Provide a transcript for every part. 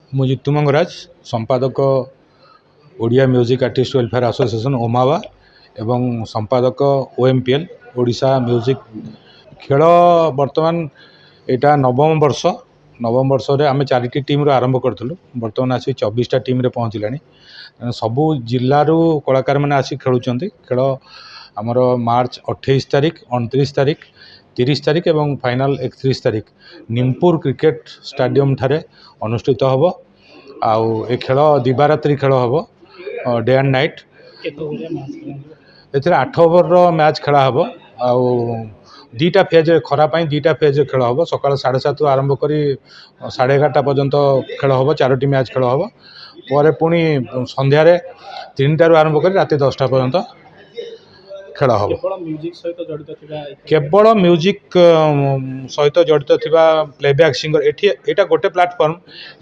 ମୁଁ ଜିତୁ ମଙ୍ଗରାଜ ସମ୍ପାଦକ Odia music artist welfare association ଓମାवा ଏବଂ ସମ୍ପାଦକ OMPL ଓଡ଼ିଶା ମ୍ୟୁଜିକ୍ ଖେଳ ବର୍ତ୍ତମାନ ଏଇଟା ନବମ ବର୍ଷରେ ଆମେ 4ଟି ଟିମ୍ରୁ ଆରମ୍ଭ କରିଥିଲୁ। ବର୍ତ୍ତମାନ ଆସି 24ଟା ଟିମ୍ରେ ପହଞ୍ଚିଲାଣି। ସବୁ ଜିଲ୍ଲାରୁ କଳାକାରମାନେ ଆସି ଖେଳୁଛନ୍ତି। ଖେଳ ଆମର ମାର୍ଚ୍ଚ 28 ତାରିଖ 29 ତାରିଖ 30 ତାରିଖ ଏବଂ ଫାଇନାଲ୍ 31 ତାରିଖ ନିମପୁର କ୍ରିକେଟ୍ ଷ୍ଟାଡିୟମ୍ ଠାରେ ଅନୁଷ୍ଠିତ ହେବ। ଆଉ ଏ ଖେଳ ଦିବାରାତ୍ରି ଖେଳ ହେବ, ଡେ ଆଣ୍ଡ ନାଇଟ୍। ଏଥିରେ 8 ଓଭରର ମ୍ୟାଚ୍ ଖେଳା ହେବ। ଆଉ ଦୁଇଟା ଫେଜ୍, ଖରା ପାଇଁ 2ଟା ଫେଜ୍ରେ ଖେଳ ହେବ। ସକାଳ 7:30ରୁ ଆରମ୍ଭ କରି 11:30 ପର୍ଯ୍ୟନ୍ତ ଖେଳ ହେବ। 4ଟି ମ୍ୟାଚ୍ ଖେଳ ହେବ। ପରେ ପୁଣି ସନ୍ଧ୍ୟାରେ 3ଟାରୁ ଆରମ୍ଭ କରି ରାତି 10ଟା ପର୍ଯ୍ୟନ୍ତ ଖେଳ ହେବ। କେବଳ ମ୍ୟୁଜିକ୍ ସହିତ ଜଡ଼ିତ ଥିବା ପ୍ଲେବ୍ୟାକ୍ ସିଙ୍ଗର, ଏଇଟା ଗୋଟେ ପ୍ଲାଟଫର୍ମ।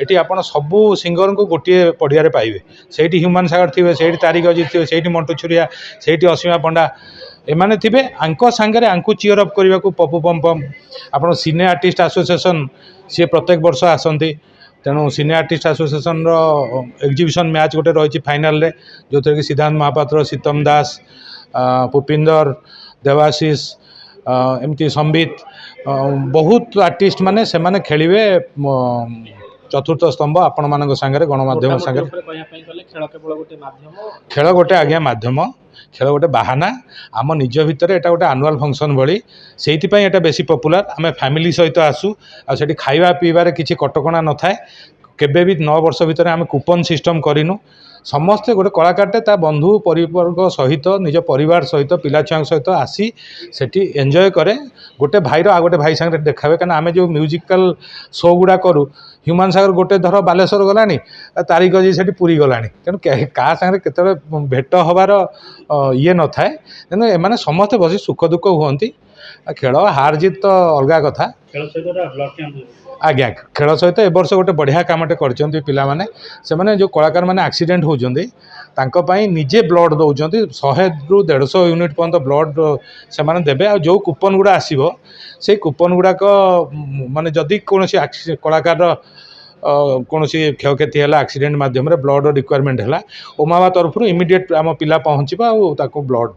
ଏଠି ଆପଣ ସବୁ ସିଙ୍ଗରଙ୍କୁ ଗୋଟିଏ ପଡ଼ିଆରେ ପାଇବେ। ସେଇଠି ହ୍ୟୁମାନ ସାଗର ଥିବେ, ସେଇଠି ତାରିକ ଅଜିତ ଥିବେ, ସେଇଠି ମଣ୍ଟୁ ଛୁରିଆ, ସେଇଠି ଅସୀମା ପଣ୍ଡା, ଏମାନେ ଥିବେ। ଆଙ୍କ ସାଙ୍ଗରେ ଆଙ୍କୁ ଚିୟର ଅପ୍ କରିବାକୁ ପପୁ ପମ୍ପମ୍, ଆପଣ ସିନେ ଆର୍ଟିଷ୍ଟ ଆସୋସିଏସନ୍ ସିଏ ପ୍ରତ୍ୟେକ ବର୍ଷ ଆସନ୍ତି। ତେଣୁ ସିନେ ଆର୍ଟିଷ୍ଟ ଆସୋସିଏସନ୍ର ଏକ୍ଜିବିସନ୍ ମ୍ୟାଚ୍ ଗୋଟେ ରହିଛି ଫାଇନାଲରେ, ଯେଉଁଥିରେ କି ସିଦ୍ଧାନ୍ତ ମହାପାତ୍ର, ଶୀତମ ଦାସ, ପୁପିନ୍ଦର, ଦେବାଶିଷ, ଏମିତି ସମ୍ବିତ, ବହୁତ ଆର୍ଟିଷ୍ଟ ମାନେ ସେମାନେ ଖେଳିବେ। ଚତୁର୍ଥ ସ୍ତମ୍ଭ ଆପଣମାନଙ୍କ ସାଙ୍ଗରେ, ଗଣମାଧ୍ୟମ ସାଙ୍ଗରେ। ଖେଳ ଗୋଟେ ଆଜ୍ଞା ମାଧ୍ୟମ, ଖେଳ ଗୋଟେ ବାହାନା। ଆମ ନିଜ ଭିତରେ ଏଇଟା ଗୋଟେ ଆନୁଆଲ୍ ଫଙ୍କସନ୍ ଭଳି, ସେଇଥିପାଇଁ ଏଇଟା ବେଶୀ ପପୁଲାର। ଆମେ ଫ୍ୟାମିଲି ସହିତ ଆସୁ। ଆଉ ସେଠି ଖାଇବା ପିଇବାରେ କିଛି କଟକଣା ନଥାଏ। କେବେ ବି 9 ବର୍ଷ ଭିତରେ ଆମେ କୁପନ୍ ସିଷ୍ଟମ୍ କରିନୁ। ସମସ୍ତେ, ଗୋଟେ କଳାକାରଟେ ତା ବନ୍ଧୁ ପରିବର୍ଗ ସହିତ, ନିଜ ପରିବାର ସହିତ, ପିଲାଛୁଆଙ୍କ ସହିତ ଆସି ସେଠି ଏନ୍ଜୟ କରେ। ଗୋଟେ ଭାଇର ଆଉ ଗୋଟେ ଭାଇ ସାଙ୍ଗରେ ଦେଖା ହୁଏ। କାରଣ ଆମେ ଯେଉଁ ମ୍ୟୁଜିକାଲ ଶୋ ଗୁଡ଼ା କରୁ, ହ୍ୟୁମାନ ସାଗର ଗୋଟେ ଧର ବାଲେଶ୍ୱର ଗଲାଣି, ତାରିକ ଅଜିତ ସେଠି ପୁରୀ ଗଲାଣି। ତେଣୁ କାହା ସାଙ୍ଗରେ କେତେବେଳେ ଭେଟ ହେବାର ଇଏ ନଥାଏ। ତେଣୁ ଏମାନେ ସମସ୍ତେ ବସି ସୁଖ ଦୁଃଖ ହୁଅନ୍ତି। ଖେଳ ହାର ଜିତ ତ ଅଲଗା କଥା। ଆଜ୍ଞା, ଖେଳ ସହିତ ଏ ବର୍ଷ ଗୋଟେ ବଢ଼ିଆ କାମଟେ କରିଛନ୍ତି ପିଲାମାନେ। ସେମାନେ ଯେଉଁ କଳାକାରମାନେ ଆକ୍ସିଡେଣ୍ଟ ହେଉଛନ୍ତି, ତାଙ୍କ ପାଇଁ ନିଜେ ବ୍ଲଡ଼ ଦେଉଛନ୍ତି। 100ରୁ 150 ୟୁନିଟ୍ ପର୍ଯ୍ୟନ୍ତ ବ୍ଲଡ଼ ସେମାନେ ଦେବେ। ଆଉ ଯେଉଁ କୁପନ୍ ଗୁଡ଼ା ଆସିବ, ସେଇ କୁପନ୍ ଗୁଡ଼ାକ ମାନେ ଯଦି କୌଣସି କଳାକାରର କୌଣସି କ୍ଷୟକ୍ଷତି ହେଲା, ଆକ୍ସିଡେଣ୍ଟ ମାଧ୍ୟମରେ ବ୍ଲଡ଼ର ରିକ୍ୱାରମେଣ୍ଟ ହେଲା, ଓମାवा ତରଫରୁ ଇମିଡ଼ିଏଟ୍ ଆମ ପିଲା ପହଞ୍ଚିବ ଆଉ ତାକୁ ବ୍ଲଡ଼